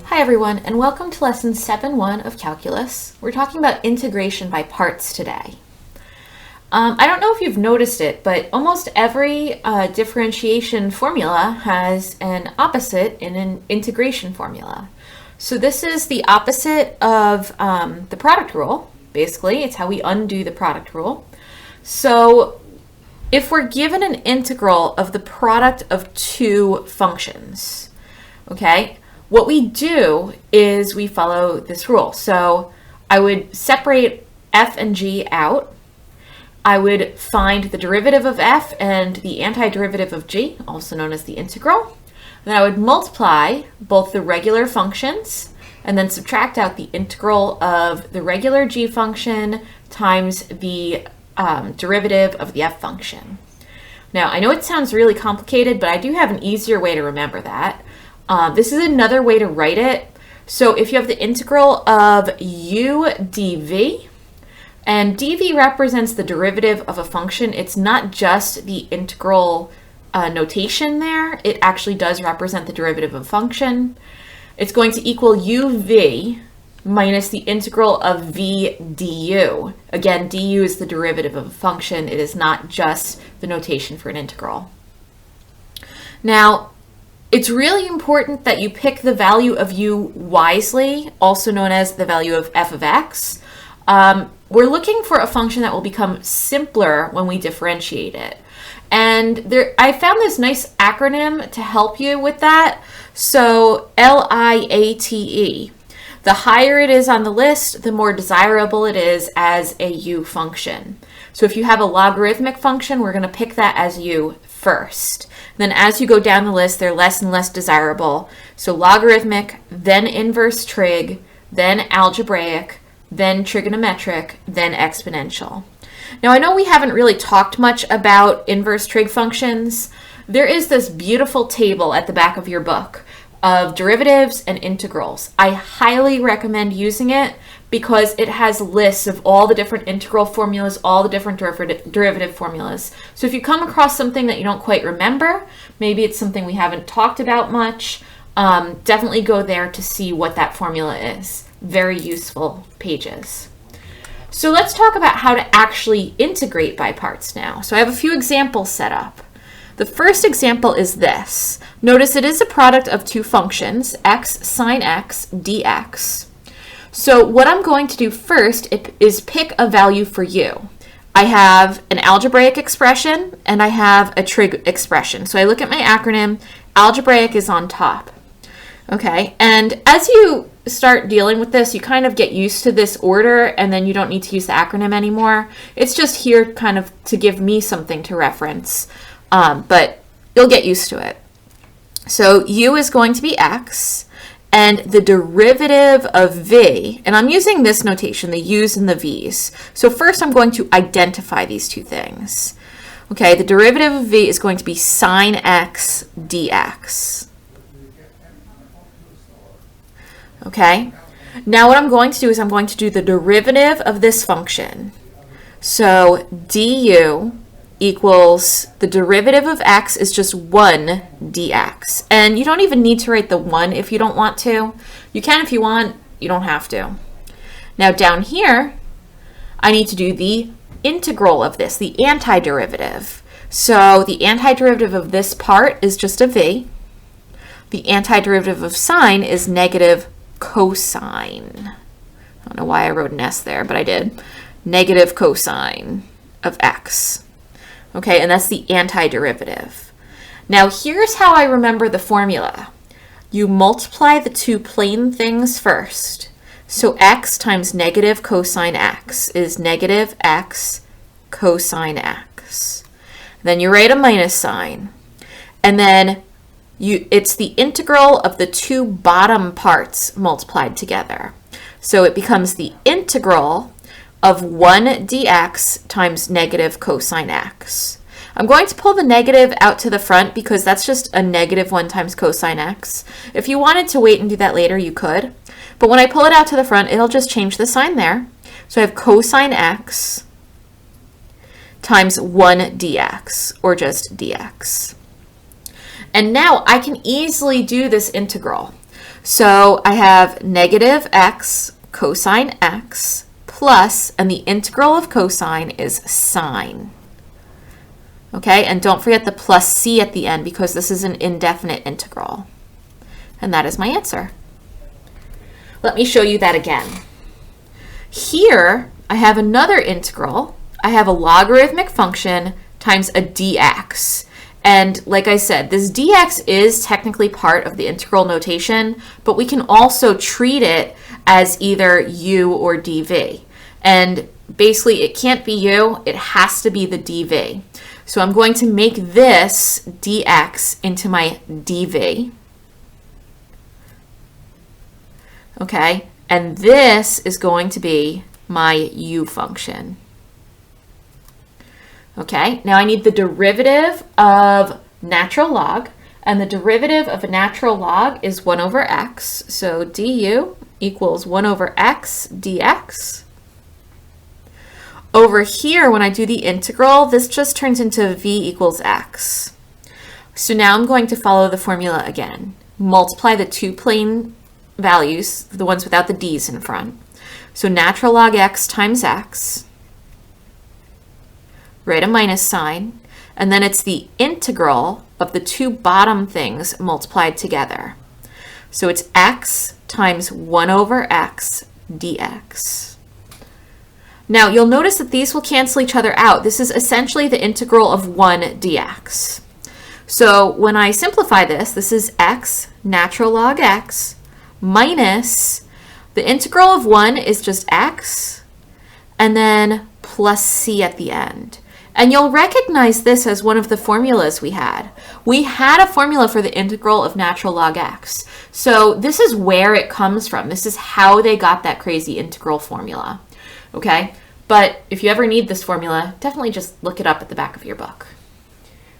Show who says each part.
Speaker 1: Hi everyone, and welcome to lesson 7.1 of calculus. We're talking about integration by parts today. I don't know if you've noticed it, but almost every differentiation formula has an opposite in an integration formula. So this is the opposite of the product rule. Basically, it's how we undo the product rule. So if we're given an integral of the product of two functions, okay, what we do is we follow this rule. So I would separate f and g out. I would find the derivative of f and the antiderivative of g, also known as the integral. Then I would multiply both the regular functions and then subtract out the integral of the regular g function times the derivative of the f function. Now, I know it sounds really complicated, but I do have an easier way to remember that. This is another way to write it. So if you have the integral of u dv, and dv represents the derivative of a function, it's not just the integral notation there. It actually does represent the derivative of a function. It's going to equal uv minus the integral of v du. Again, du is the derivative of a function. It is not just the notation for an integral. Now, it's really important that you pick the value of u wisely, also known as the value of f of x. We're looking for a function that will become simpler when we differentiate it. And I found this nice acronym to help you with that. So LIATE. The higher it is on the list, the more desirable it is as a u function. So if you have a logarithmic function, we're going to pick that as u first. Then as you go down the list, they're less and less desirable. So logarithmic, then inverse trig, then algebraic, then trigonometric, then exponential. Now I know we haven't really talked much about inverse trig functions. There is this beautiful table at the back of your book of derivatives and integrals. I highly recommend using it because it has lists of all the different integral formulas, all the different derivative formulas. So if you come across something that you don't quite remember, maybe it's something we haven't talked about much, definitely go there to see what that formula is. Very useful pages. So let's talk about how to actually integrate by parts now. So I have a few examples set up. The first example is this. Notice it is a product of two functions, x sine x dx. So what I'm going to do first is pick a value for u. I have an algebraic expression and I have a trig expression. So I look at my acronym, algebraic is on top. Okay, and as you start dealing with this, you kind of get used to this order and then you don't need to use the acronym anymore. It's just here kind of to give me something to reference, but you'll get used to it. So u is going to be x, and the derivative of v, and I'm using this notation, the u's and the v's. So first I'm going to identify these two things. Okay, the derivative of v is going to be sine x dx. Okay, now what I'm going to do is I'm going to do the derivative of this function. So du equals the derivative of x is just 1 dx. And you don't even need to write the 1 if you don't want to. You can if you want, you don't have to. Now down here, I need to do the integral of this, the antiderivative. So the antiderivative of this part is just a v. The antiderivative of sine is negative cosine. I don't know why I wrote an s there, but I did. Negative cosine of x. Okay, and that's the antiderivative. Now here's how I remember the formula. You multiply the two plain things first. So x times negative cosine x is negative x cosine x. Then you write a minus sign. And then it's the integral of the two bottom parts multiplied together. So it becomes the integral of 1 dx times negative cosine x. I'm going to pull the negative out to the front because that's just a negative 1 times cosine x. If you wanted to wait and do that later, you could. But when I pull it out to the front, it'll just change the sign there. So I have cosine x times 1 dx, or just dx. And now I can easily do this integral. So I have negative x cosine x plus, and the integral of cosine is sine. Okay, and don't forget the plus c at the end because this is an indefinite integral. And that is my answer. Let me show you that again. Here, I have another integral. I have a logarithmic function times a dx. And like I said, this dx is technically part of the integral notation, but we can also treat it as either u or dv. And basically, it can't be u, it has to be the dv. So I'm going to make this dx into my dv. Okay, and this is going to be my u function. Okay, now I need the derivative of natural log, and the derivative of a natural log is 1 over x. So du equals 1 over x dx. Over here, when I do the integral, this just turns into v equals x. So now I'm going to follow the formula again. Multiply the two plain values, the ones without the d's in front. So natural log x times x, write a minus sign, and then it's the integral of the two bottom things multiplied together. So it's x times 1 over x dx. Now you'll notice that these will cancel each other out. This is essentially the integral of 1 dx. So when I simplify this, this is x natural log x minus the integral of 1 is just x, and then plus c at the end. And you'll recognize this as one of the formulas we had. We had a formula for the integral of natural log x. So this is where it comes from. This is how they got that crazy integral formula. Okay? But if you ever need this formula, definitely just look it up at the back of your book.